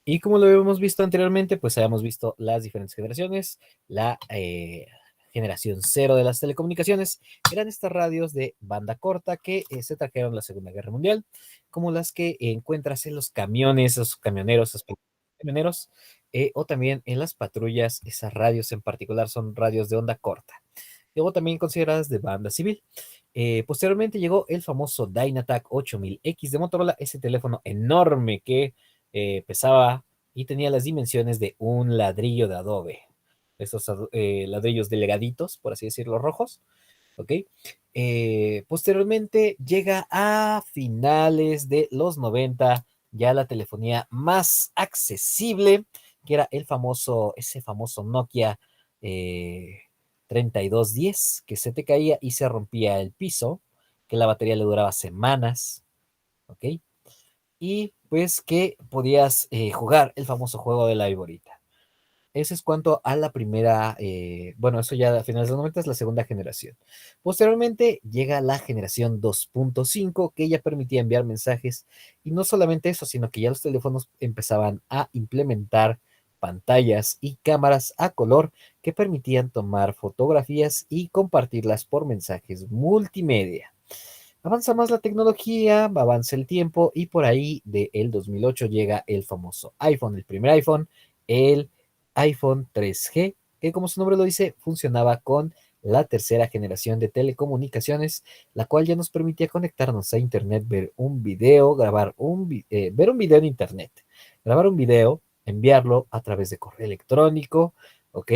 Y como lo hemos visto anteriormente, pues habíamos visto las diferentes generaciones. La generación cero de las telecomunicaciones eran estas radios de banda corta que se trajeron en la Segunda Guerra Mundial, como las que encuentras en los camiones, los camioneros, esos camioneros, o también en las patrullas. Esas radios en particular son radios de onda corta, luego también consideradas de banda civil. Posteriormente llegó el famoso Dynatac 8000X de Motorola, ese teléfono enorme que pesaba y tenía las dimensiones de un ladrillo de adobe, esos ladrillos delgaditos, por así decirlo, rojos, ¿ok? Posteriormente llega a finales de los 90 ya la telefonía más accesible, que era ese famoso Nokia eh, 3210, que se te caía y se rompía el piso, que la batería le duraba semanas, ¿ok? Y pues que podías jugar el famoso juego de la viborita. Eso es cuanto a la primera, bueno, eso ya a finales de los 90 es la segunda generación. Posteriormente llega la generación 2.5 que ya permitía enviar mensajes y no solamente eso, sino que ya los teléfonos empezaban a implementar pantallas y cámaras a color que permitían tomar fotografías y compartirlas por mensajes multimedia. Avanza más la tecnología, avanza el tiempo y por ahí del 2008 llega el famoso iPhone, el primer iPhone, el iPhone 3G, que como su nombre lo dice, funcionaba con la tercera generación de telecomunicaciones, la cual ya nos permitía conectarnos a Internet, ver un video, ver un video en Internet, grabar un video, enviarlo a través de correo electrónico, ¿ok?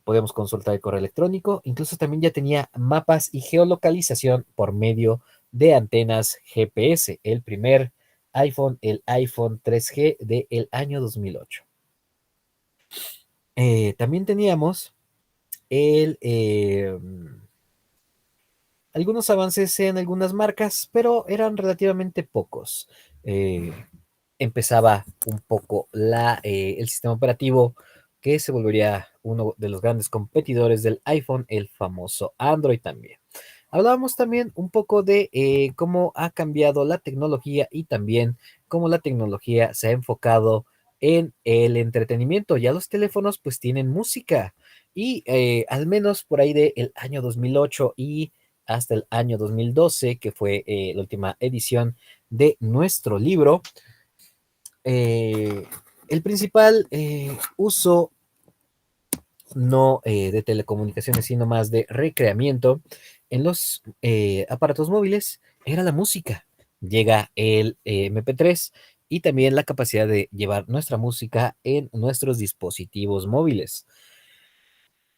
Podemos consultar el correo electrónico, incluso también ya tenía mapas y geolocalización por medio de antenas GPS, el primer iPhone, el iPhone 3G del año 2008. También teníamos el, algunos avances en algunas marcas, pero eran relativamente pocos. Eh, Empezaba un poco el sistema operativo que se volvería uno de los grandes competidores del iPhone, el famoso Android también. Hablábamos también un poco de cómo ha cambiado la tecnología y también cómo la tecnología se ha enfocado en el entretenimiento. Ya los teléfonos pues tienen música y al menos por ahí del año 2008 y hasta el año 2012, que fue la última edición de nuestro libro, eh, el principal uso no de telecomunicaciones, sino más de recreamiento en los aparatos móviles, era la música. Llega el MP3 y también la capacidad de llevar nuestra música en nuestros dispositivos móviles.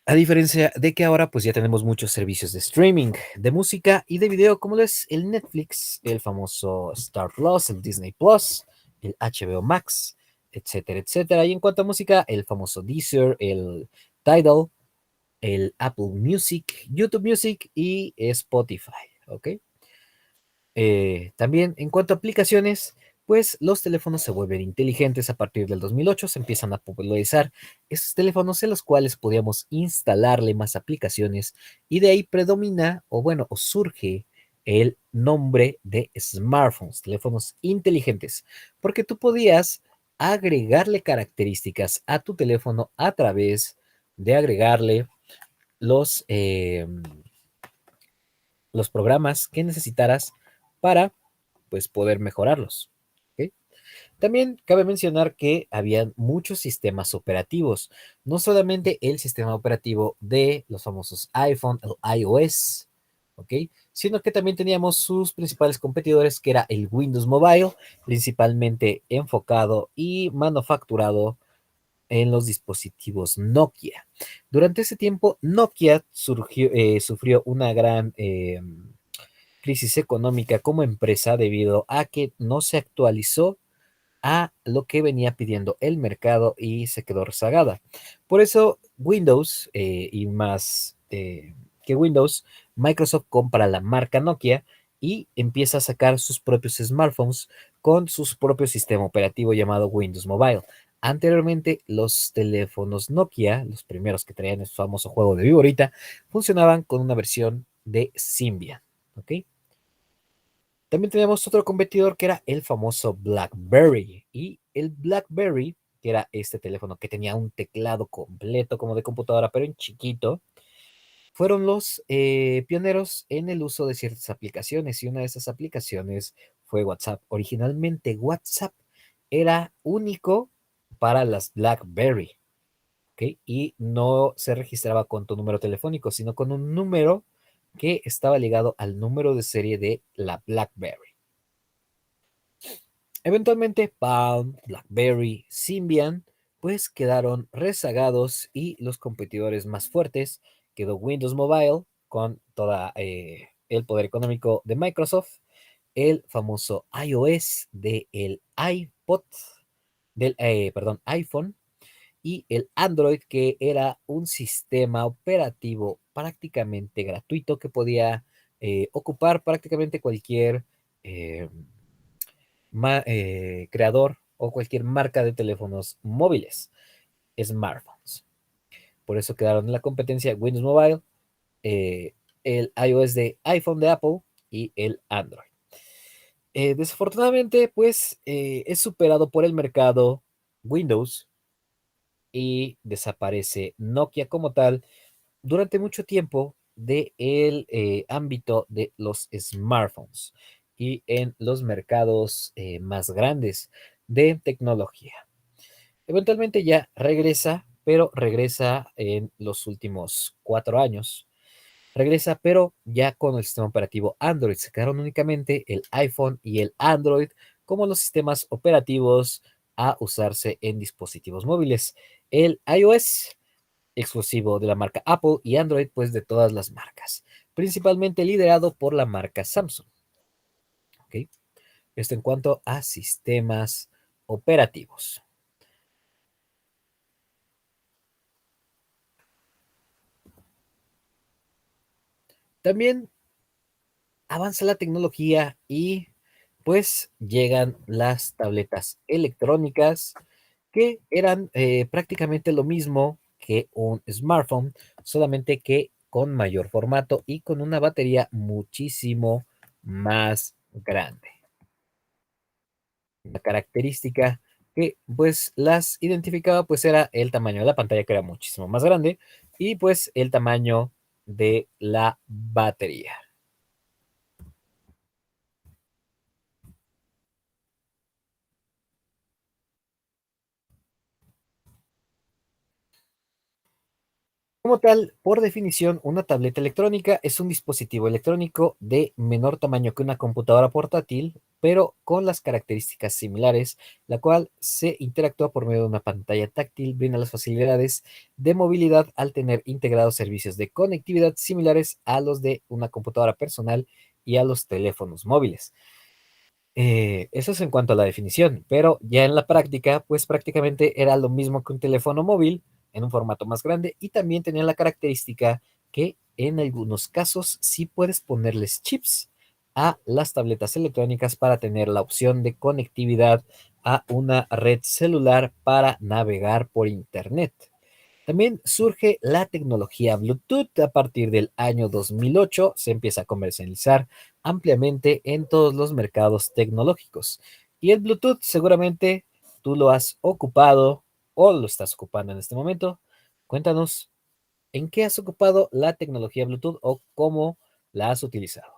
A diferencia de que ahora pues ya tenemos muchos servicios de streaming, de música y de video, como lo es el Netflix, el famoso Star Plus, el Disney Plus, el HBO Max, etcétera, etcétera. Y en cuanto a música, el famoso Deezer, el Tidal, el Apple Music, YouTube Music y Spotify, ¿ok? También en cuanto a aplicaciones, pues los teléfonos se vuelven inteligentes a partir del 2008, se empiezan a popularizar esos teléfonos en los cuales podíamos instalarle más aplicaciones y de ahí predomina o bueno, o surge el nombre de smartphones, teléfonos inteligentes, porque tú podías agregarle características a tu teléfono a través de agregarle los, eh, los programas que necesitaras para pues poder mejorarlos. ¿Ok? También cabe mencionar que habían muchos sistemas operativos, no solamente el sistema operativo de los famosos iPhone, el iOS, ¿ok? Sino que también teníamos sus principales competidores, que era el Windows Mobile, principalmente enfocado y manufacturado en los dispositivos Nokia. Durante ese tiempo, Nokia sufrió una gran crisis económica como empresa debido a que no se actualizó a lo que venía pidiendo el mercado y se quedó rezagada. Por eso Windows y más que Windows, Microsoft compra la marca Nokia y empieza a sacar sus propios smartphones con su propio sistema operativo llamado Windows Mobile. Anteriormente, los teléfonos Nokia, los primeros que traían el famoso juego de Viborita, funcionaban con una versión de Symbian. ¿Ok? También teníamos otro competidor que era el famoso BlackBerry. Y el BlackBerry que era este teléfono que tenía un teclado completo como de computadora, pero en chiquito, fueron los pioneros en el uso de ciertas aplicaciones y una de esas aplicaciones fue WhatsApp. Originalmente WhatsApp era único para las BlackBerry, ¿ok? Y no se registraba con tu número telefónico, sino con un número que estaba ligado al número de serie de la BlackBerry. Eventualmente, Palm, BlackBerry, Symbian, pues quedaron rezagados y los competidores más fuertes quedó Windows Mobile con todo el poder económico de Microsoft, el famoso iOS del iPod, perdón, iPhone, y el Android, que era un sistema operativo prácticamente gratuito que podía ocupar prácticamente cualquier eh, creador o cualquier marca de teléfonos móviles, smartphones. Por eso quedaron en la competencia Windows Mobile, eh, el iOS de iPhone de Apple y el Android. Desafortunadamente, pues es superado por el mercado Windows y desaparece Nokia como tal durante mucho tiempo del ámbito de los smartphones y en los mercados más grandes de tecnología. Eventualmente ya regresa, pero regresa en los últimos 4 años. Regresa, pero ya con el sistema operativo Android. Se quedaron únicamente el iPhone y el Android como los sistemas operativos a usarse en dispositivos móviles. El iOS exclusivo de la marca Apple y Android, pues de todas las marcas, principalmente liderado por la marca Samsung. ¿Ok? Esto en cuanto a sistemas operativos. También avanza la tecnología y pues llegan las tabletas electrónicas que eran prácticamente lo mismo que un smartphone, solamente que con mayor formato y con una batería muchísimo más grande. La característica que pues las identificaba pues era el tamaño de la pantalla, que era muchísimo más grande, y pues el tamaño de la batería. Como tal, por definición, una tableta electrónica es un dispositivo electrónico de menor tamaño que una computadora portátil, pero con las características similares, la cual se interactúa por medio de una pantalla táctil, brinda las facilidades de movilidad al tener integrados servicios de conectividad similares a los de una computadora personal y a los teléfonos móviles. Eso es en cuanto a la definición, pero ya en la práctica, pues prácticamente era lo mismo que un teléfono móvil en un formato más grande y también tenía la característica que en algunos casos sí puedes ponerles chips a las tabletas electrónicas para tener la opción de conectividad a una red celular para navegar por internet. También surge la tecnología Bluetooth a partir del año 2008, se empieza a comercializar ampliamente en todos los mercados tecnológicos. Y el Bluetooth seguramente tú lo has ocupado o lo estás ocupando en este momento. Cuéntanos, ¿en qué has ocupado la tecnología Bluetooth o cómo la has utilizado?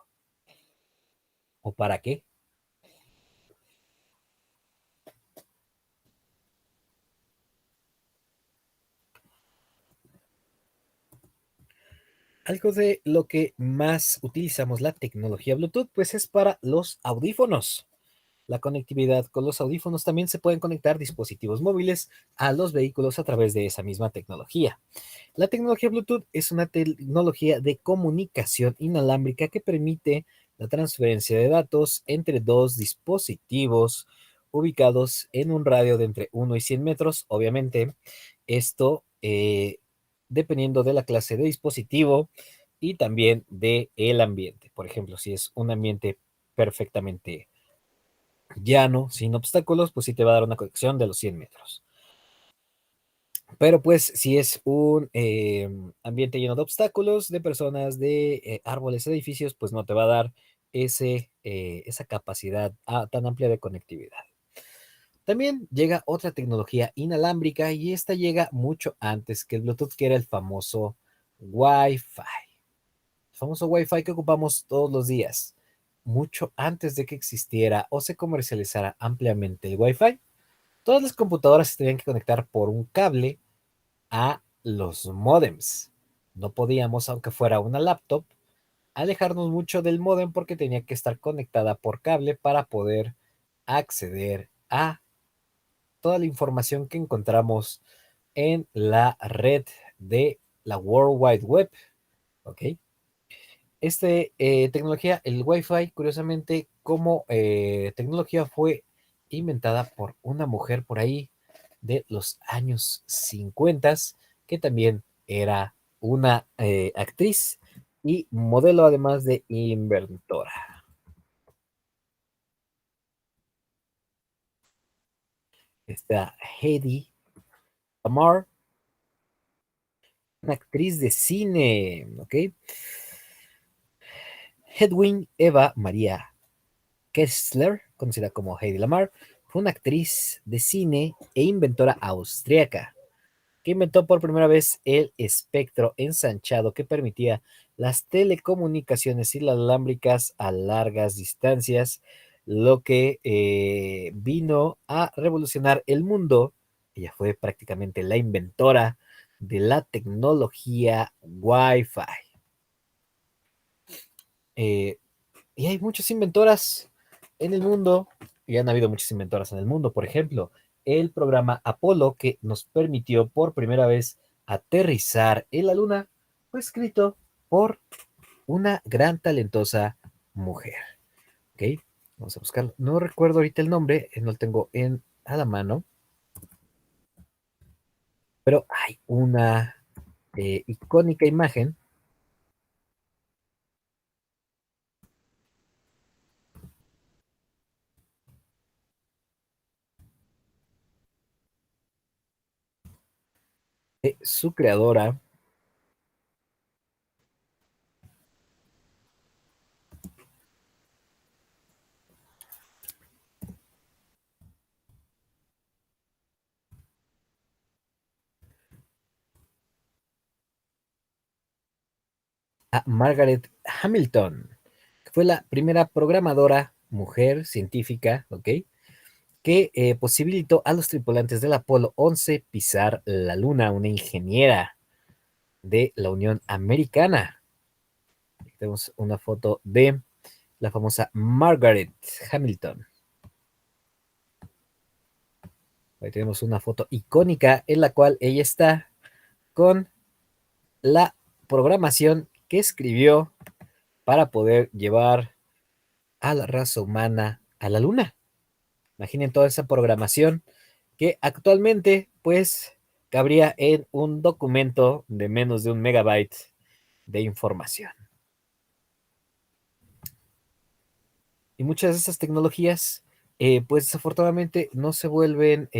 ¿O para qué? Algo de lo que más utilizamos la tecnología Bluetooth, pues es para los audífonos. La conectividad con los audífonos también se pueden conectar dispositivos móviles a los vehículos a través de esa misma tecnología. La tecnología Bluetooth es una tecnología de comunicación inalámbrica que permite la transferencia de datos entre dos dispositivos ubicados en un radio de entre 1 y 100 metros. Obviamente, esto dependiendo de la clase de dispositivo y también del ambiente. Por ejemplo, si es un ambiente perfectamente llano, sin obstáculos, pues sí te va a dar una conexión de los 100 metros. Pero pues si es un ambiente lleno de obstáculos, de personas, de árboles, edificios, pues no te va a dar esa capacidad tan amplia de conectividad. También llega otra tecnología inalámbrica y esta llega mucho antes que el Bluetooth, que era el famoso Wi-Fi. El famoso Wi-Fi que ocupamos todos los días. Mucho antes de que existiera o se comercializara ampliamente el Wi-Fi, todas las computadoras se tenían que conectar por un cable a los módems. No podíamos, aunque fuera una laptop, alejarnos mucho del módem porque tenía que estar conectada por cable para poder acceder a toda la información que encontramos en la red de la World Wide Web. ¿Ok? Tecnología, el Wi-Fi, curiosamente, como tecnología fue inventada por una mujer por ahí de los años 50, que también era una actriz y modelo, además de inventora. Está Hedy Lamarr, una actriz de cine, ¿ok? Hedwig Eva Maria Kessler, conocida como Hedy Lamarr, fue una actriz de cine e inventora austríaca que inventó por primera vez el espectro ensanchado que permitía las telecomunicaciones inalámbricas a largas distancias, lo que vino a revolucionar el mundo. Ella fue prácticamente la inventora de la tecnología Wi-Fi. Eh, y hay muchas inventoras en el mundo, y han habido muchas inventoras en el mundo. Por ejemplo, el programa Apolo, que nos permitió por primera vez aterrizar en la Luna, fue escrito por una gran talentosa mujer. ¿Ok? Vamos a buscarlo. No recuerdo ahorita el nombre, no lo tengo a la mano, pero hay una icónica imagen de su creadora, a Margaret Hamilton, que fue la primera programadora mujer científica, ¿ok? Que posibilitó a los tripulantes del Apolo 11 pisar la Luna, una ingeniera de la Unión Americana. Aquí tenemos una foto de la famosa Margaret Hamilton. Ahí tenemos una foto icónica en la cual ella está con la programación que escribió para poder llevar a la raza humana a la Luna. Imaginen toda esa programación que actualmente pues cabría en un documento de menos de 1 megabyte de información. Y muchas de estas tecnologías pues desafortunadamente no se vuelven,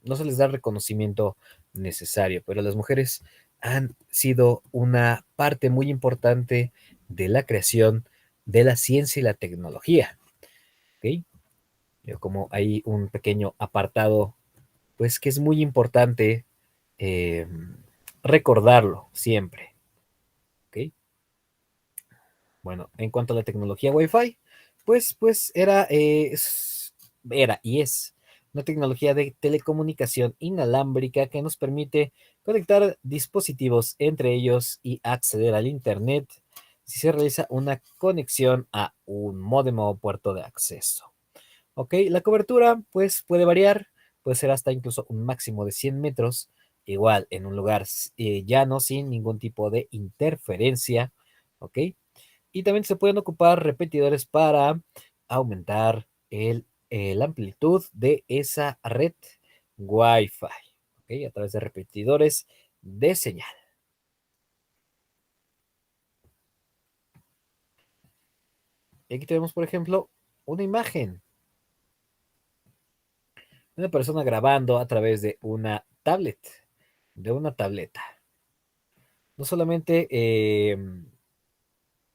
no se les da el reconocimiento necesario, pero las mujeres han sido una parte muy importante de la creación de la ciencia y la tecnología. ¿Ok? Como hay un pequeño apartado pues que es muy importante eh, recordarlo siempre. ¿Ok? Bueno, en cuanto a la tecnología Wi-Fi, pues era y es una tecnología de telecomunicación inalámbrica que nos permite conectar dispositivos entre ellos y acceder al Internet si se realiza una conexión a un módem o puerto de acceso. Ok, la cobertura pues puede variar, puede ser hasta incluso un máximo de 100 metros, igual en un lugar llano sin ningún tipo de interferencia. Ok, y también se pueden ocupar repetidores para aumentar la amplitud de esa red Wi-Fi. Ok, a través de repetidores de señal. Y aquí tenemos, por ejemplo, una imagen de una persona grabando a través de una tablet, de una tableta. No solamente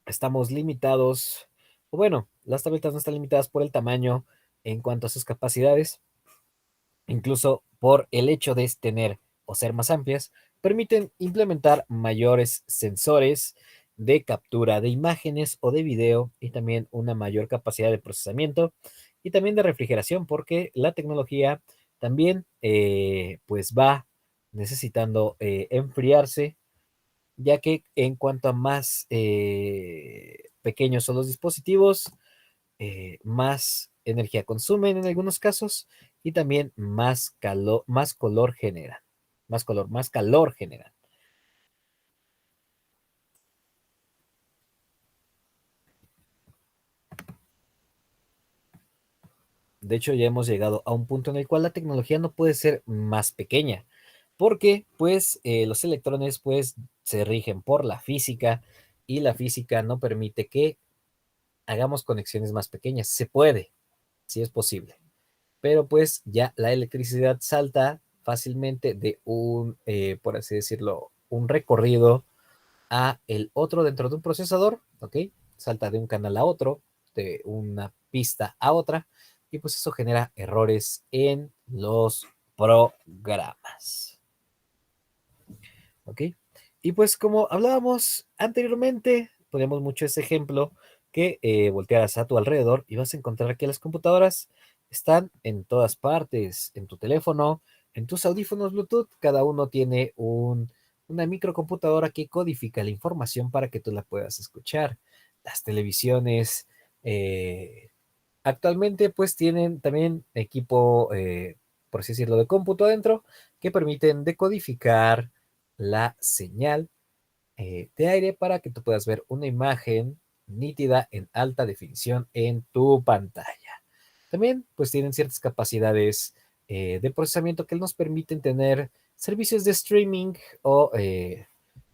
estamos limitados, o bueno, las tabletas no están limitadas por el tamaño en cuanto a sus capacidades, incluso por el hecho de tener o ser más amplias, permiten implementar mayores sensores de captura de imágenes o de video y también una mayor capacidad de procesamiento y también de refrigeración porque la tecnología también pues va necesitando enfriarse, ya que en cuanto a más pequeños son los dispositivos, más energía consumen en algunos casos y también más calor, más color generan, más calor generan. De hecho, ya hemos llegado a un punto en el cual la tecnología no puede ser más pequeña, porque pues los electrones pues se rigen por la física y la física no permite que hagamos conexiones más pequeñas. Se puede, sí es posible, pero pues ya la electricidad salta fácilmente de un, por así decirlo, un recorrido a el otro dentro de un procesador, ¿ok? Salta de un canal a otro, de una pista a otra, y pues eso genera errores en los programas, ¿ok? Y pues como hablábamos anteriormente, ponemos mucho ese ejemplo que voltearas a tu alrededor y vas a encontrar que las computadoras están en todas partes, en tu teléfono, en tus audífonos Bluetooth, cada uno tiene una microcomputadora que codifica la información para que tú la puedas escuchar. Las televisiones actualmente pues tienen también equipo, por así decirlo, de cómputo adentro que permiten decodificar la señal de aire para que tú puedas ver una imagen nítida en alta definición en tu pantalla. También pues tienen ciertas capacidades de procesamiento que nos permiten tener servicios de streaming o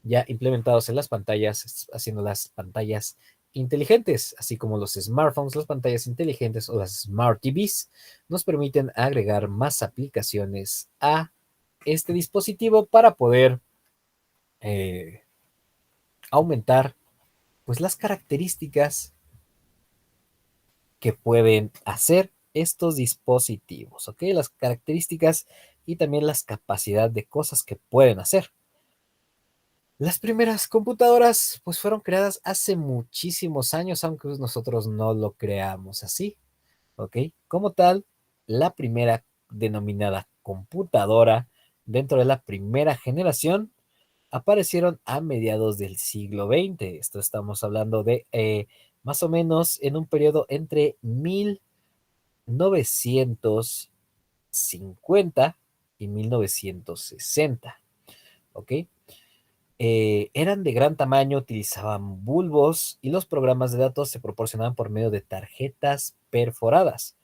ya implementados en las pantallas, haciendo las pantallas inteligentes, así como los smartphones, las pantallas inteligentes o las smart TVs, nos permiten agregar más aplicaciones a este dispositivo para poder eh, aumentar pues las características que pueden hacer estos dispositivos, ¿ok? Las características y también las capacidades de cosas que pueden hacer. Las primeras computadoras pues fueron creadas hace muchísimos años, aunque nosotros no lo creamos así, ¿ok? Como tal, la primera denominada computadora dentro de la primera generación aparecieron a mediados del siglo XX. Esto estamos hablando de más o menos en un periodo entre 1950 y 1960, ¿ok? Eran de gran tamaño, utilizaban bulbos y los programas de datos se proporcionaban por medio de tarjetas perforadas.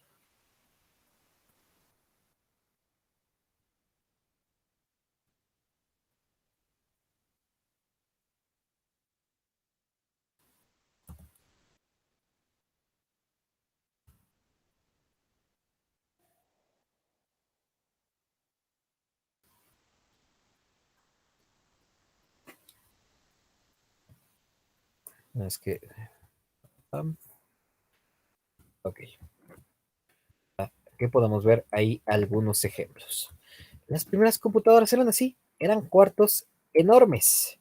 Es que, um, ok, aquí podemos ver ahí algunos ejemplos. Las primeras computadoras eran así, eran cuartos enormes,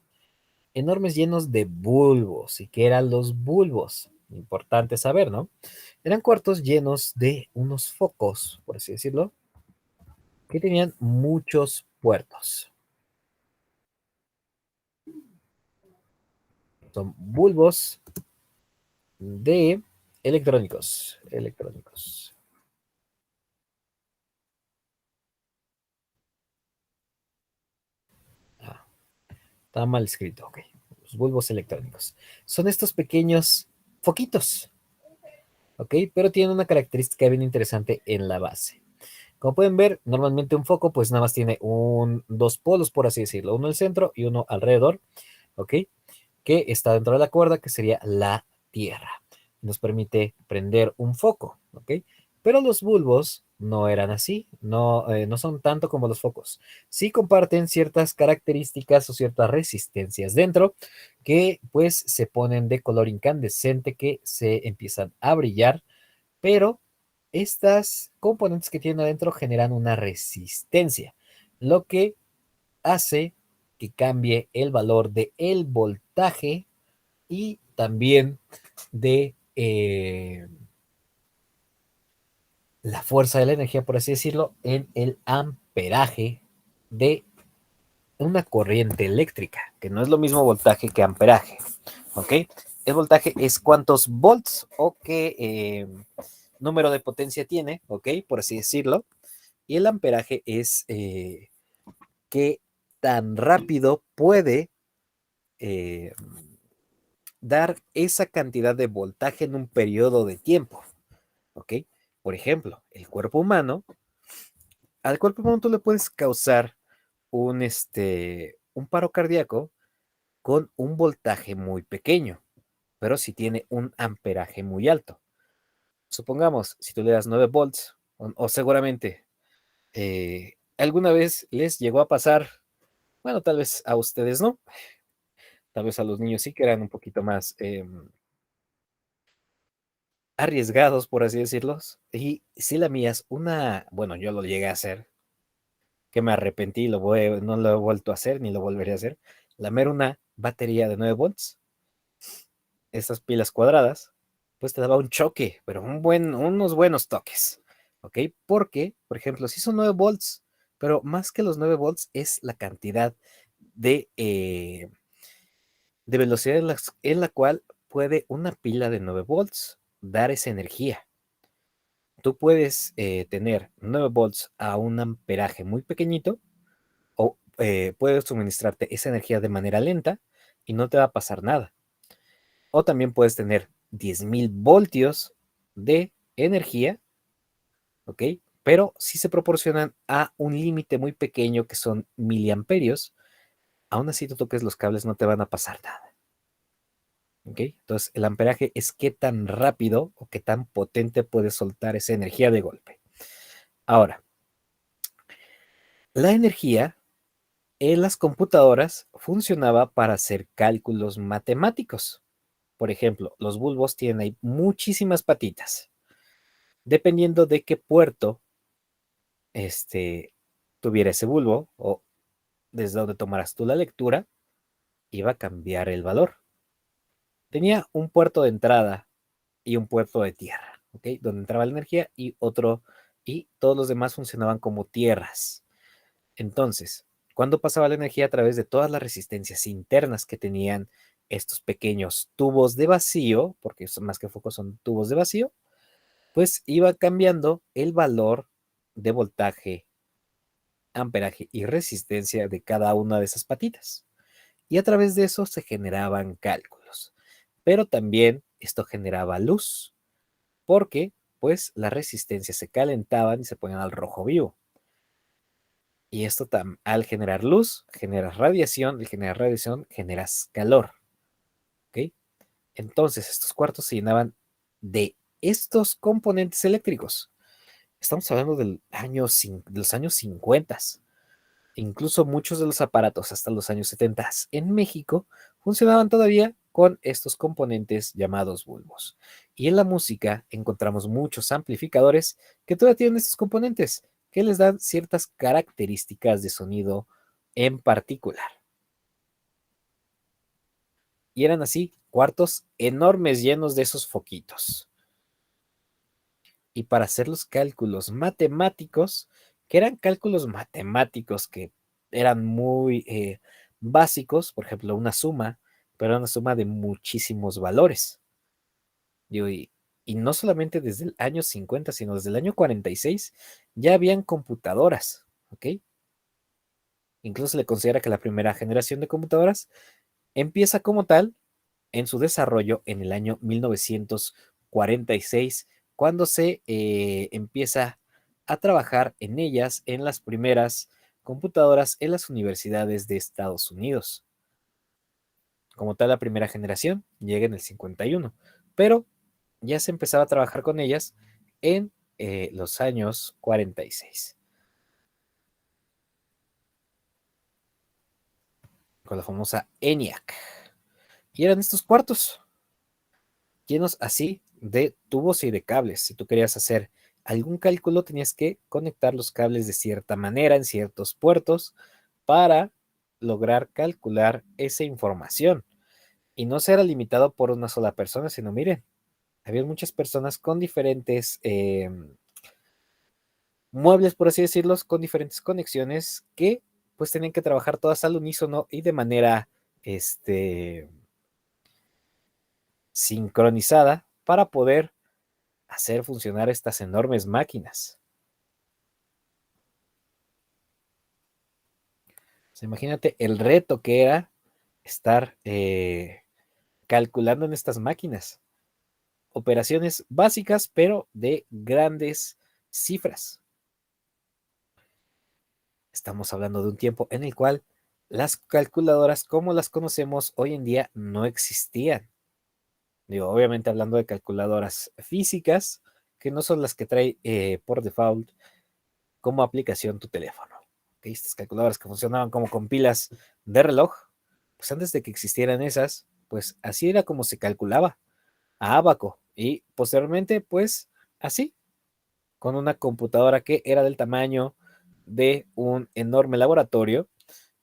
enormes llenos de bulbos. ¿Y qué eran los bulbos? Importante saber, ¿no? Eran cuartos llenos de unos focos, por así decirlo, que tenían muchos puertos. Son bulbos de electrónicos, electrónicos. Ah, está mal escrito, ok. Los bulbos electrónicos. Son estos pequeños foquitos, ok, pero tienen una característica bien interesante en la base. Como pueden ver, normalmente un foco pues nada más tiene dos polos, por así decirlo, uno al centro y uno alrededor, ¿ok? Que está dentro de la cuerda, que sería la tierra. Nos permite prender un foco, ¿ok? Pero los bulbos no eran así, no, no son tanto como los focos. Sí comparten ciertas características o ciertas resistencias dentro que pues se ponen de color incandescente que se empiezan a brillar, pero estas componentes que tienen adentro generan una resistencia, lo que hace que cambie el valor del voltaje y también de la fuerza de la energía, por así decirlo, en el amperaje de una corriente eléctrica, que no es lo mismo voltaje que amperaje, ¿ok? El voltaje es cuántos volts o qué número de potencia tiene, ¿ok? Por así decirlo. Y el amperaje es qué tan rápido puede eh, dar esa cantidad de voltaje en un periodo de tiempo, ¿ok? Por ejemplo, el cuerpo humano, al cuerpo humano tú le puedes causar un paro cardíaco con un voltaje muy pequeño, pero si tiene un amperaje muy alto. Supongamos, si tú le das 9 volts, o seguramente alguna vez les llegó a pasar, bueno, tal vez a ustedes no, tal vez a los niños sí que eran un poquito más arriesgados, por así decirlos, y si la mías, bueno, yo lo llegué a hacer, que me arrepentí, no lo he vuelto a hacer, ni lo volveré a hacer, lamer una batería de 9 volts, estas pilas cuadradas, pues te daba un choque, pero unos buenos toques, ¿ok? Porque, por ejemplo, si son 9 volts, pero más que los 9 volts es la cantidad de velocidad en la cual puede una pila de 9 volts dar esa energía. Tú puedes tener 9 volts a un amperaje muy pequeñito o puedes suministrarte esa energía de manera lenta y no te va a pasar nada. O también puedes tener 10.000 voltios de energía, ¿ok? Pero si se proporcionan a un límite muy pequeño que son miliamperios, aún así tú toques los cables no te van a pasar nada. ¿Ok? Entonces, el amperaje es qué tan rápido o qué tan potente puede soltar esa energía de golpe. Ahora, la energía en las computadoras funcionaba para hacer cálculos matemáticos. Por ejemplo, los bulbos tienen ahí muchísimas patitas. Dependiendo de qué puerto tuviera ese bulbo o desde donde tomaras tú la lectura, iba a cambiar el valor. Tenía un puerto de entrada y un puerto de tierra, ¿ok? Donde entraba la energía y todos los demás funcionaban como tierras. Entonces, cuando pasaba la energía a través de todas las resistencias internas que tenían estos pequeños tubos de vacío, porque más que focos son tubos de vacío, pues iba cambiando el valor de voltaje, amperaje y resistencia de cada una de esas patitas. Y a través de eso se generaban cálculos. Pero también esto generaba luz, porque pues las resistencias se calentaban y se ponían al rojo vivo. Y esto al generar luz, generas radiación, al generar radiación generas calor. ¿Ok? Entonces estos cuartos se llenaban de estos componentes eléctricos. Estamos hablando de los años 50. Incluso muchos de los aparatos hasta los años 70 en México funcionaban todavía con estos componentes llamados bulbos. Y en la música encontramos muchos amplificadores que todavía tienen estos componentes que les dan ciertas características de sonido en particular. Y eran así cuartos enormes llenos de esos foquitos. Y para hacer los cálculos matemáticos, que eran cálculos matemáticos que eran muy básicos, por ejemplo, una suma, pero era una suma de muchísimos valores. Digo, y no solamente desde el año 50, sino desde el año 46 ya habían computadoras, ¿ok? Incluso se le considera que la primera generación de computadoras empieza como tal en su desarrollo en el año 1946, cuando se empieza a trabajar en ellas, en las primeras computadoras en las universidades de Estados Unidos. Como tal, la primera generación llega en el 51, pero ya se empezaba a trabajar con ellas en los años 46, con la famosa ENIAC. Y eran estos cuartos llenos así de tubos y de cables. Si tú querías hacer algún cálculo tenías que conectar los cables de cierta manera en ciertos puertos para lograr calcular esa información. Y no será limitado por una sola persona, sino miren, había muchas personas con diferentes muebles, por así decirlos, con diferentes conexiones que pues tenían que trabajar todas al unísono y de manera sincronizada para poder hacer funcionar estas enormes máquinas. O sea, imagínate el reto que era estar calculando en estas máquinas. Operaciones básicas, pero de grandes cifras. Estamos hablando de un tiempo en el cual las calculadoras como las conocemos hoy en día no existían. Digo, obviamente hablando de calculadoras físicas, que no son las que trae por default como aplicación tu teléfono. ¿Okay? Estas calculadoras que funcionaban como con pilas de reloj, pues antes de que existieran esas, pues así era como se calculaba a ábaco y posteriormente pues así, con una computadora que era del tamaño de un enorme laboratorio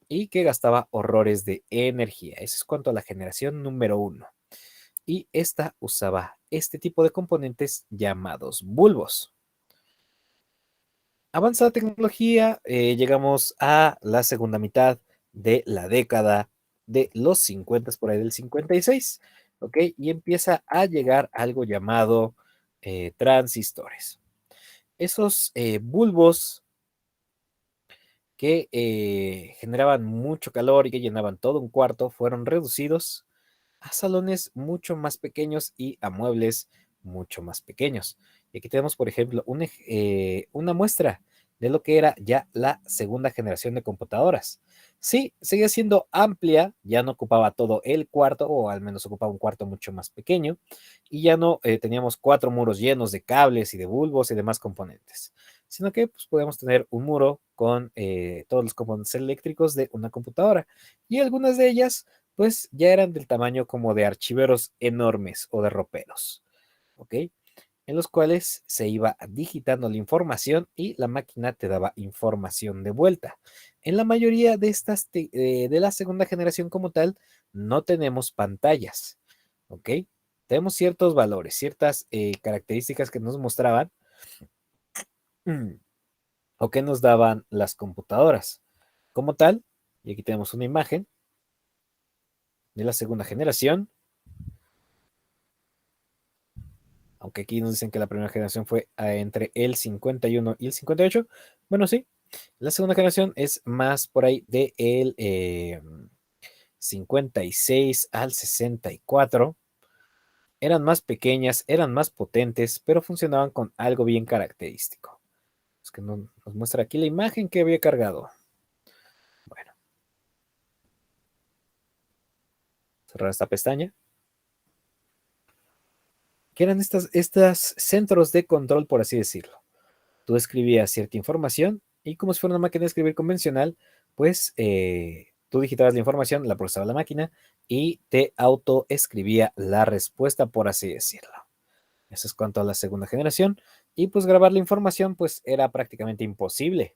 y que gastaba horrores de energía. Eso es cuanto a la generación número 1. Y esta usaba este tipo de componentes llamados bulbos. Avanzada tecnología, llegamos a la segunda mitad de la década de los 50, por ahí del 56, ¿ok? Y empieza a llegar algo llamado transistores. Esos bulbos que generaban mucho calor y que llenaban todo un cuarto fueron reducidos a salones mucho más pequeños y a muebles mucho más pequeños. Y aquí tenemos, por ejemplo, una muestra de lo que era ya la segunda generación de computadoras. Sí, seguía siendo amplia, ya no ocupaba todo el cuarto, o al menos ocupaba un cuarto mucho más pequeño, y ya no teníamos 4 muros llenos de cables y de bulbos y demás componentes, sino que pues, podíamos tener un muro con todos los componentes eléctricos de una computadora, y algunas de ellas pues ya eran del tamaño como de archiveros enormes o de roperos, ¿ok? En los cuales se iba digitando la información y la máquina te daba información de vuelta. En la mayoría de estas de la segunda generación como tal, no tenemos pantallas, ¿ok? Tenemos ciertos valores, ciertas características que nos mostraban o que nos daban las computadoras. Como tal, y aquí tenemos una imagen de la segunda generación, aunque aquí nos dicen que la primera generación fue entre el 51 y el 58. Bueno, sí, la segunda generación es más por ahí de el 56 al 64. Eran más pequeñas, eran más potentes, pero funcionaban con algo bien característico. Es que nos muestra aquí la imagen que había cargado. Bueno, cerrar esta pestaña. ¿Qué eran estas centros de control, por así decirlo? Tú escribías cierta información y como si fuera una máquina de escribir convencional, pues tú digitabas la información, la procesaba la máquina y te autoescribía la respuesta, por así decirlo. Eso es cuanto a la segunda generación. Y pues grabar la información pues era prácticamente imposible,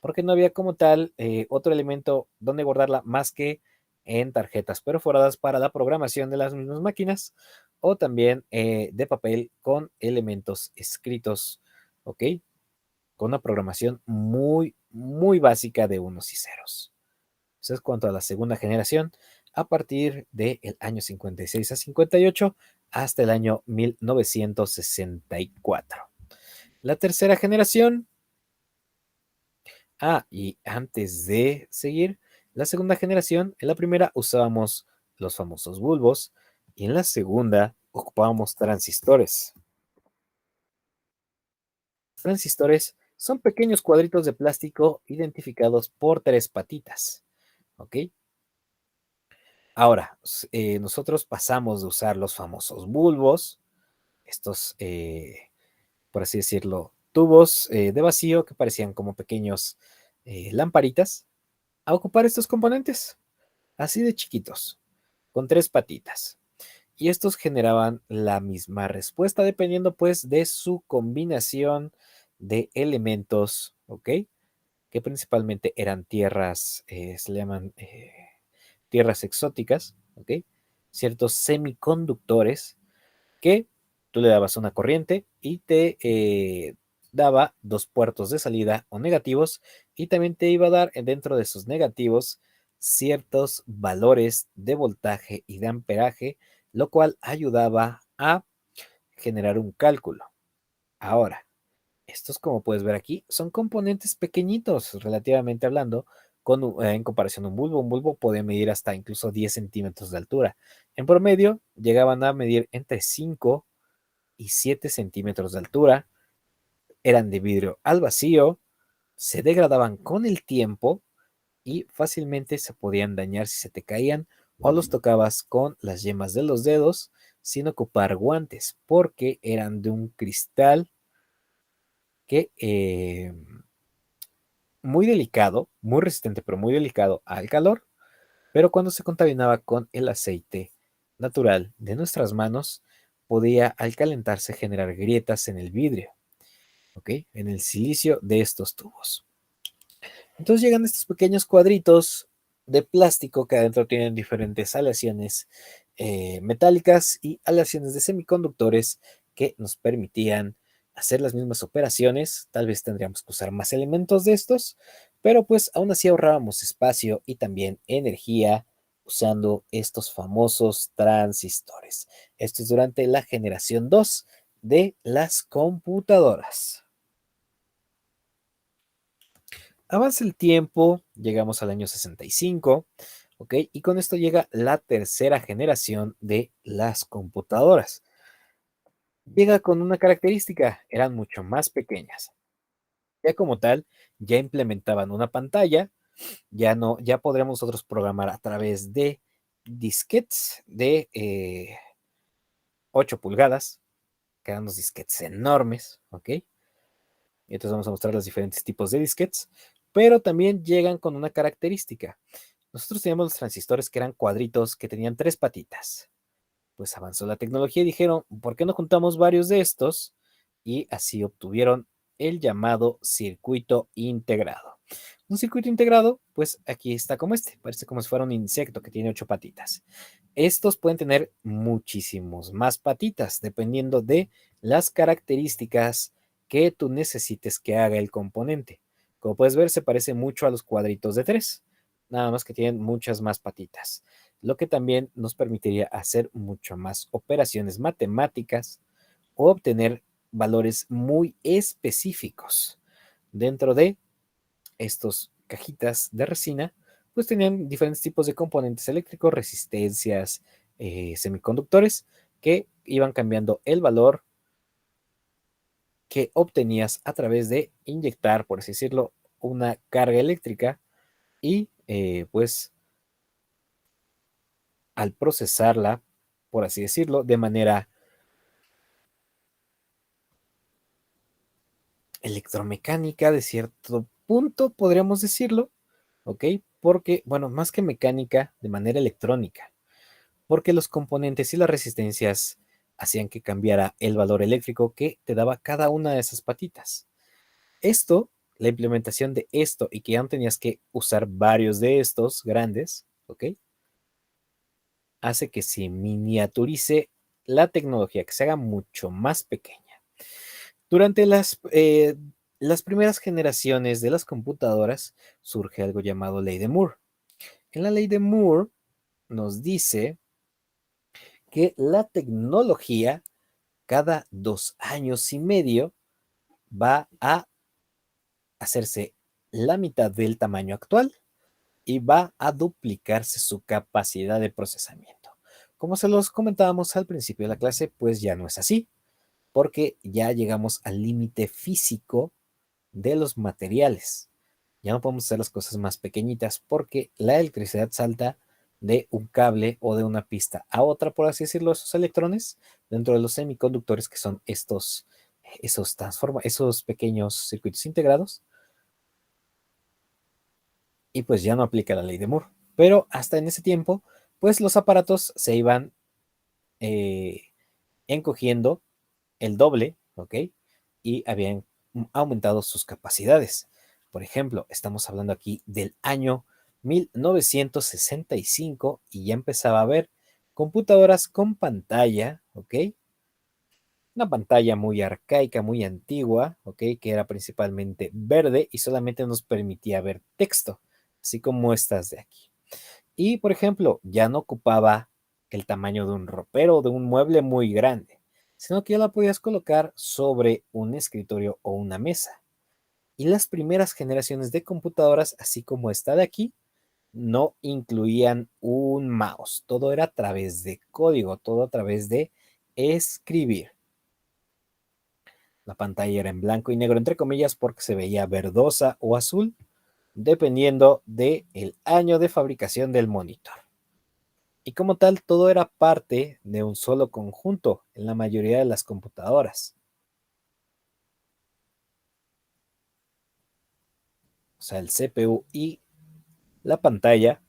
porque no había como tal otro elemento donde guardarla más que en tarjetas perforadas para la programación de las mismas máquinas o también de papel con elementos escritos, ¿ok? Con una programación muy, muy básica de unos y ceros. Eso es cuanto a la segunda generación, a partir del año 56 a 58 hasta el año 1964. La tercera generación, y antes de seguir, la segunda generación, en la primera usábamos los famosos bulbos y en la segunda ocupábamos transistores. Transistores son pequeños cuadritos de plástico identificados por 3 patitas, ¿ok? Ahora, nosotros pasamos de usar los famosos bulbos, estos, por así decirlo, tubos de vacío que parecían como pequeños lamparitas, a ocupar estos componentes, así de chiquitos, con 3 patitas. y estos generaban la misma respuesta dependiendo pues de su combinación de elementos, ¿ok? Que principalmente eran tierras, se le llaman tierras exóticas, ¿ok? Ciertos semiconductores que tú le dabas una corriente y te daba dos puertos de salida o negativos, y también te iba a dar dentro de esos negativos ciertos valores de voltaje y de amperaje, lo cual ayudaba a generar un cálculo. Ahora, estos, como puedes ver aquí, son componentes pequeñitos, relativamente hablando, en comparación a un bulbo. Un bulbo puede medir hasta incluso 10 centímetros de altura. En promedio, llegaban a medir entre 5 y 7 centímetros de altura. Eran de vidrio al vacío, se degradaban con el tiempo y fácilmente se podían dañar si se te caían o los tocabas con las yemas de los dedos sin ocupar guantes, porque eran de un cristal que muy delicado, muy resistente, pero muy delicado al calor, pero cuando se contaminaba con el aceite natural de nuestras manos, podía al calentarse generar grietas en el vidrio, ¿ok? En el silicio de estos tubos. Entonces llegan estos pequeños cuadritos de plástico que adentro tienen diferentes aleaciones metálicas y aleaciones de semiconductores que nos permitían hacer las mismas operaciones. Tal vez tendríamos que usar más elementos de estos, pero pues aún así ahorrábamos espacio y también energía usando estos famosos transistores. Esto es durante la generación 2 de las computadoras. Avanza el tiempo, llegamos al año 65, ¿ok? Y con esto llega la tercera generación de las computadoras. Llega con una característica, eran mucho más pequeñas. Ya como tal, ya implementaban una pantalla, ya no, ya podremos nosotros programar a través de disquetes de 8 pulgadas, que eran unos disquetes enormes, ¿ok? Y entonces vamos a mostrar los diferentes tipos de disquetes, pero también llegan con una característica. Nosotros teníamos los transistores que eran cuadritos que tenían 3 patitas. Pues avanzó la tecnología y dijeron, ¿por qué no juntamos varios de estos? Y así obtuvieron el llamado circuito integrado. Un circuito integrado, pues aquí está como este, parece como si fuera un insecto que tiene 8 patitas. Estos pueden tener muchísimos más patitas, dependiendo de las características que tú necesites que haga el componente. Como puedes ver, se parece mucho a los cuadritos de 3, nada más que tienen muchas más patitas, lo que también nos permitiría hacer mucho más operaciones matemáticas o obtener valores muy específicos. Dentro de estos cajitas de resina, pues tenían diferentes tipos de componentes eléctricos, resistencias, semiconductores, que iban cambiando el valor que obtenías a través de inyectar, por así decirlo, una carga eléctrica y pues al procesarla, por así decirlo, de manera electromecánica, de cierto punto, podríamos decirlo, ¿ok? Porque, bueno, más que mecánica, de manera electrónica, porque los componentes y las resistencias hacían que cambiara el valor eléctrico que te daba cada una de esas patitas. Esto, la implementación de esto y que ya no tenías que usar varios de estos grandes, ¿ok? Hace que se miniaturice la tecnología, que se haga mucho más pequeña. Durante las primeras generaciones de las computadoras surge algo llamado ley de Moore. En la ley de Moore nos dice que la tecnología cada 2 años y medio va a hacerse la mitad del tamaño actual y va a duplicarse su capacidad de procesamiento. Como se los comentábamos al principio de la clase, pues ya no es así, porque ya llegamos al límite físico de los materiales. Ya no podemos hacer las cosas más pequeñitas porque la electricidad salta de un cable o de una pista a otra, por así decirlo, esos electrones dentro de los semiconductores que son esos pequeños circuitos integrados, y pues ya no aplica la ley de Moore. Pero hasta en ese tiempo, pues los aparatos se iban eh, encogiendo el doble, ¿ok? Y habían aumentado sus capacidades. Por ejemplo, estamos hablando aquí del año 1965 y ya empezaba a haber computadoras con pantalla, ¿ok? Una pantalla muy arcaica, muy antigua, ¿ok? Que era principalmente verde y solamente nos permitía ver texto, así como estas de aquí. Y, por ejemplo, ya no ocupaba el tamaño de un ropero o de un mueble muy grande, sino que ya la podías colocar sobre un escritorio o una mesa. Y las primeras generaciones de computadoras, así como esta de aquí, no incluían un mouse. Todo era a través de código, todo a través de escribir. La pantalla era en blanco y negro, entre comillas, porque se veía verdosa o azul, dependiendo del año de fabricación del monitor. Y como tal, todo era parte de un solo conjunto en la mayoría de las computadoras. O sea, el CPU y la pantalla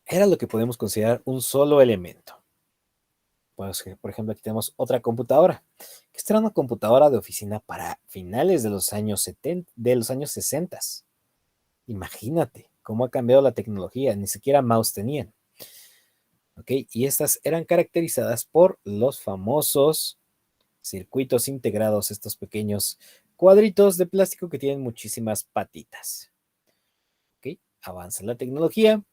era lo que podemos considerar un solo elemento. Pues, por ejemplo, aquí tenemos otra computadora, que esta era una computadora de oficina para finales de los años 70, de los años 60. Imagínate cómo ha cambiado la tecnología, ni siquiera mouse tenían. ¿Ok? Y estas eran caracterizadas por los famosos circuitos integrados, estos pequeños cuadritos de plástico que tienen muchísimas patitas. ¿Ok? Avanza la tecnología,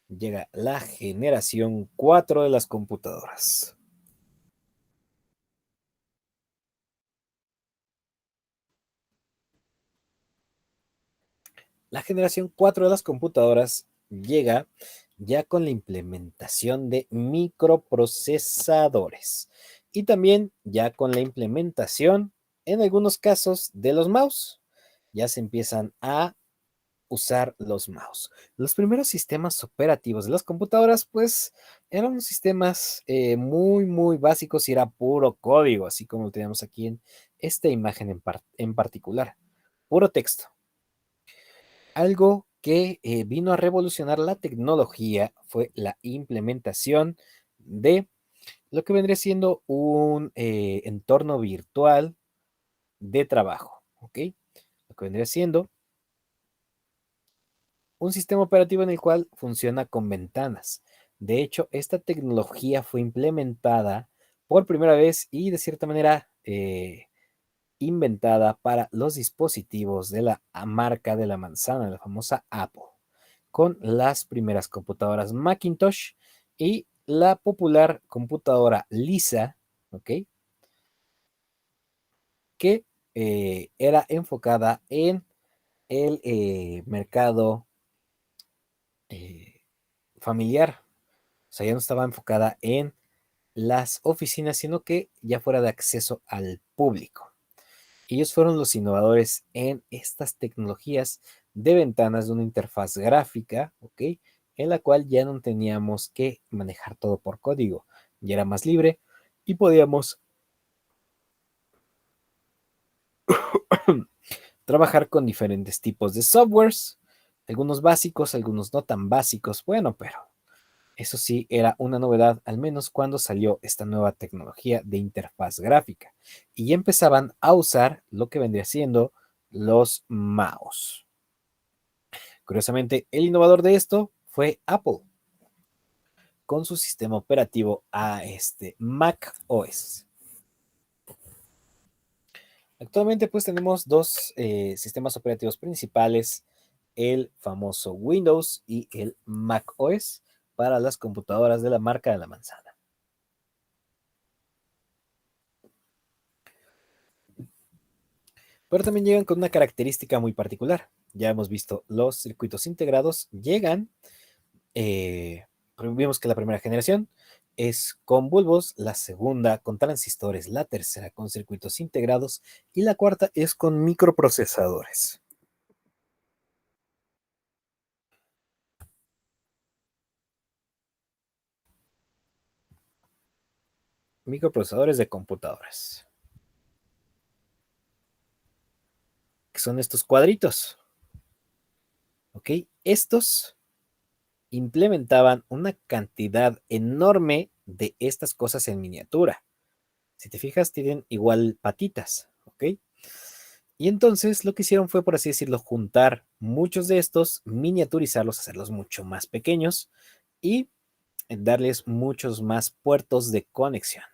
llega la generación 4 de las computadoras. La generación 4 de las computadoras llega ya con la implementación de microprocesadores y también ya con la implementación, en algunos casos, de los mouse. Ya se empiezan a usar los mouse. Los primeros sistemas operativos de las computadoras, pues, eran unos sistemas muy básicos y era puro código, así como lo tenemos aquí en esta imagen en particular. Puro texto. Algo que vino a revolucionar la tecnología fue la implementación de lo que vendría siendo un entorno virtual de trabajo, ¿ok? Lo que vendría siendo un sistema operativo en el cual funciona con ventanas. De hecho, esta tecnología fue implementada por primera vez y de cierta manera inventada para los dispositivos de la marca de la manzana, la famosa Apple, con las primeras computadoras Macintosh y la popular computadora Lisa, ¿ok? Que era enfocada en el mercado eh, familiar. O sea, ya no estaba enfocada en las oficinas, sino que ya fuera de acceso al público. Ellos fueron los innovadores en estas tecnologías de ventanas de una interfaz gráfica, ¿ok? En la cual ya no teníamos que manejar todo por código, ya era más libre y podíamos trabajar con diferentes tipos de softwares, algunos básicos, algunos no tan básicos, bueno, pero eso sí era una novedad, al menos cuando salió esta nueva tecnología de interfaz gráfica y ya empezaban a usar lo que vendría siendo los mouse. Curiosamente, el innovador de esto fue Apple con su sistema operativo a Mac OS. Actualmente pues tenemos dos sistemas operativos principales, el famoso Windows y el Mac OS para las computadoras de la marca de la manzana. Pero también llegan con una característica muy particular. Ya hemos visto los circuitos integrados, llegan, eh, vimos que la primera generación es con bulbos, la segunda con transistores, la tercera con circuitos integrados y la cuarta es con microprocesadores. Microprocesadores de computadoras, que son estos cuadritos, ¿ok? Estos implementaban una cantidad enorme de estas cosas en miniatura. Si te fijas, tienen igual patitas, ¿ok? Y entonces lo que hicieron fue, por así decirlo, juntar muchos de estos, miniaturizarlos, hacerlos mucho más pequeños y darles muchos más puertos de conexión.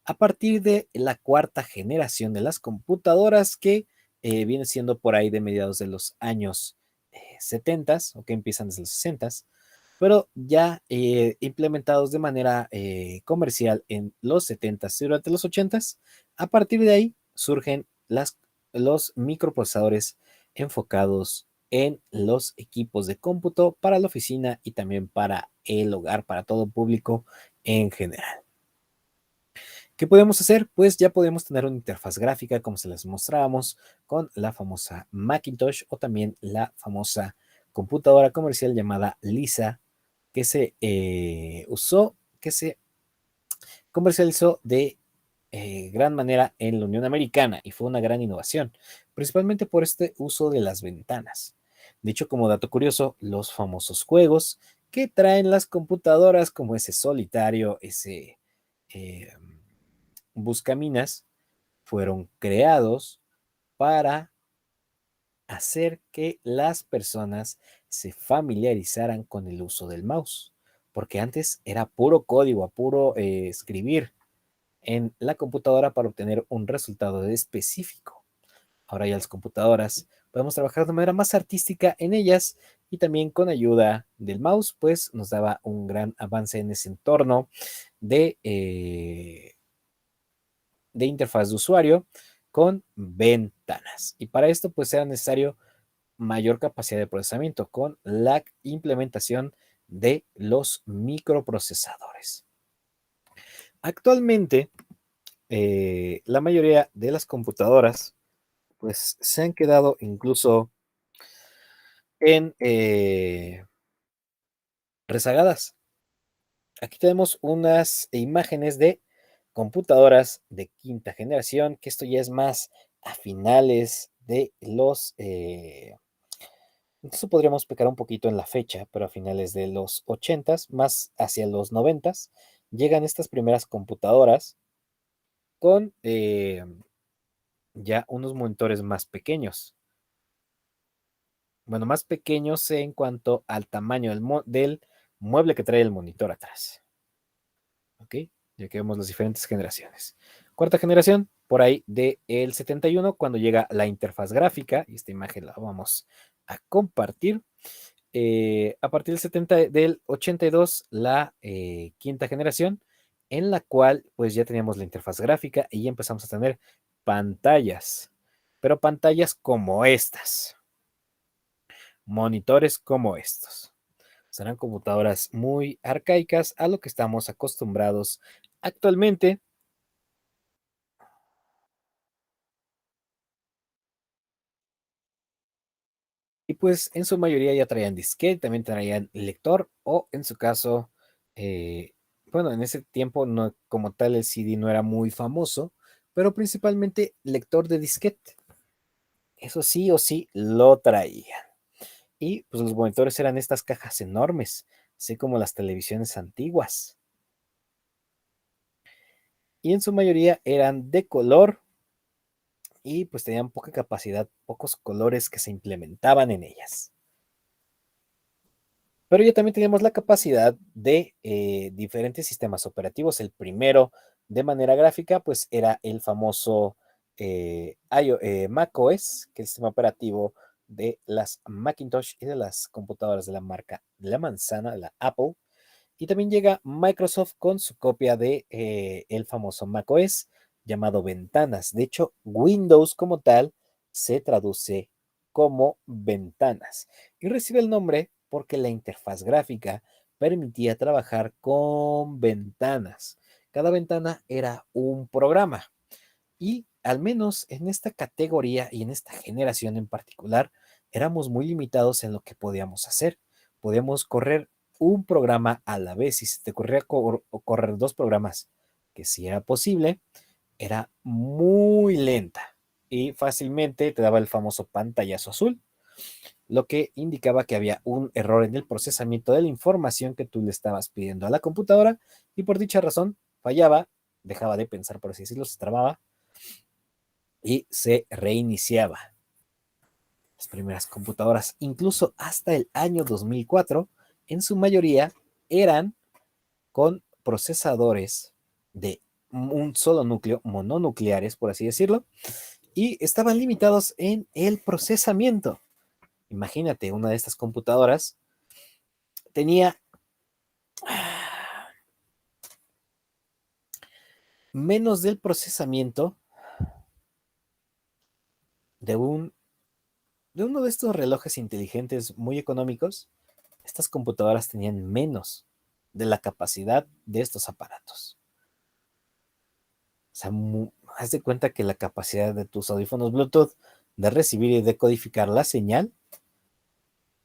A partir de la cuarta generación de las computadoras que viene siendo por ahí de mediados de los años 70 o que empiezan desde los 60, pero ya implementados de manera comercial en los 70 y durante los 80. A partir de ahí surgen los microprocesadores enfocados en los equipos de cómputo para la oficina y también para el hogar, para todo público en general. ¿Qué podemos hacer? Pues ya podemos tener una interfaz gráfica como se les mostrábamos con la famosa Macintosh o también la famosa computadora comercial llamada Lisa que se que se comercializó de gran manera en la Unión Americana y fue una gran innovación, principalmente por este uso de las ventanas. De hecho, como dato curioso, los famosos juegos que traen las computadoras como ese solitario, ese eh, buscaminas, fueron creados para hacer que las personas se familiarizaran con el uso del mouse, porque antes era puro código, puro escribir en la computadora para obtener un resultado específico. Ahora ya las computadoras podemos trabajar de manera más artística en ellas y también con ayuda del mouse, pues nos daba un gran avance en ese entorno de interfaz de usuario con ventanas. Y para esto pues era necesario mayor capacidad de procesamiento con la implementación de los microprocesadores. Actualmente, la mayoría de las computadoras pues se han quedado incluso en rezagadas. Aquí tenemos unas imágenes de computadoras de quinta generación, que esto ya es más a finales de los incluso podríamos pecar un poquito en la fecha, pero a finales de los 80, más hacia los 90, llegan estas primeras computadoras con ya unos monitores más pequeños. Bueno, más pequeños en cuanto al tamaño del mueble que trae el monitor atrás. ¿Ok? Ya que vemos las diferentes generaciones. Cuarta generación, por ahí del 71, cuando llega la interfaz gráfica, y esta imagen la vamos a compartir. A partir del 82, la quinta generación, en la cual pues ya teníamos la interfaz gráfica y ya empezamos a tener pantallas, pero pantallas como estas, monitores como estos. Serán computadoras muy arcaicas a lo que estamos acostumbrados actualmente. Y pues en su mayoría ya traían disquete, también traían lector o en su caso, eh, bueno, en ese tiempo no, como tal el CD no era muy famoso, pero principalmente lector de disquete. Eso sí o sí lo traían. Y pues los monitores eran estas cajas enormes, así como las televisiones antiguas. Y en su mayoría eran de color y pues tenían poca capacidad, pocos colores que se implementaban en ellas. Pero ya también teníamos la capacidad de diferentes sistemas operativos. El primero de manera gráfica, pues era el famoso macOS, que es el sistema operativo de las Macintosh y de las computadoras de la marca de la manzana, la Apple. Y también llega Microsoft con su copia de el famoso macOS llamado Ventanas. De hecho, Windows como tal se traduce como ventanas y recibe el nombre porque la interfaz gráfica permitía trabajar con ventanas. Cada ventana era un programa y al menos en esta categoría y en esta generación en particular, éramos muy limitados en lo que podíamos hacer. Podíamos correr un programa a la vez. Si se te ocurría correr dos programas, que si era posible, era muy lenta y fácilmente te daba el famoso pantallazo azul lo que indicaba que había un error en el procesamiento de la información que tú le estabas pidiendo a la computadora y por dicha razón fallaba, dejaba de pensar, por así decirlo, se trababa y se reiniciaba. Las primeras computadoras, incluso hasta el año 2004, en su mayoría eran con procesadores de un solo núcleo, mononucleares, por así decirlo, y estaban limitados en el procesamiento. Imagínate, una de estas computadoras tenía menos del procesamiento de, de uno de estos relojes inteligentes muy económicos. Estas computadoras tenían menos de la capacidad de estos aparatos. O sea, haz de cuenta que la capacidad de tus audífonos Bluetooth de recibir y decodificar la señal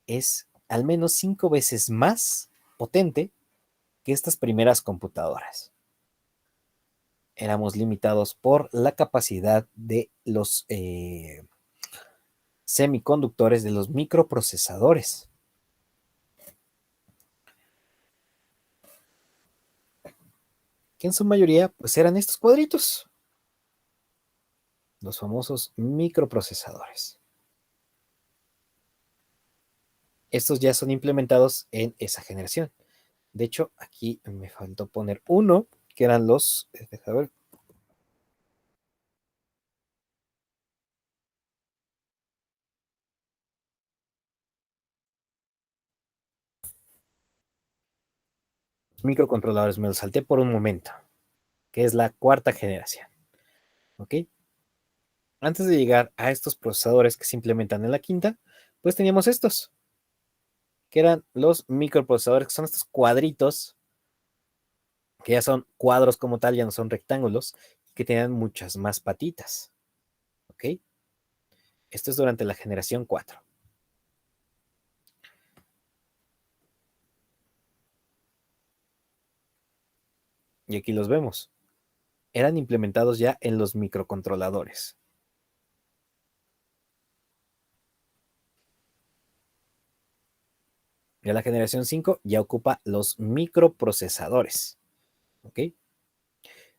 es al menos 5 veces más potente que estas primeras computadoras. Éramos limitados por la capacidad de los semiconductores, de los microprocesadores, que en su mayoría pues eran estos cuadritos, los famosos microprocesadores. Estos ya son implementados en esa generación. De hecho, aquí me faltó poner uno, que eran los, déjame ver, microcontroladores, me los salté por un momento, que es la cuarta generación. ¿Ok? Antes de llegar a estos procesadores que se implementan en la quinta, pues teníamos estos, que eran los microprocesadores, que son estos cuadritos, que ya son cuadros como tal, ya no son rectángulos, que tenían muchas más patitas. ¿Ok? Esto es durante la generación 4. Y aquí los vemos. Eran implementados ya en los microcontroladores. Ya la generación 5 ya ocupa los microprocesadores. ¿Ok?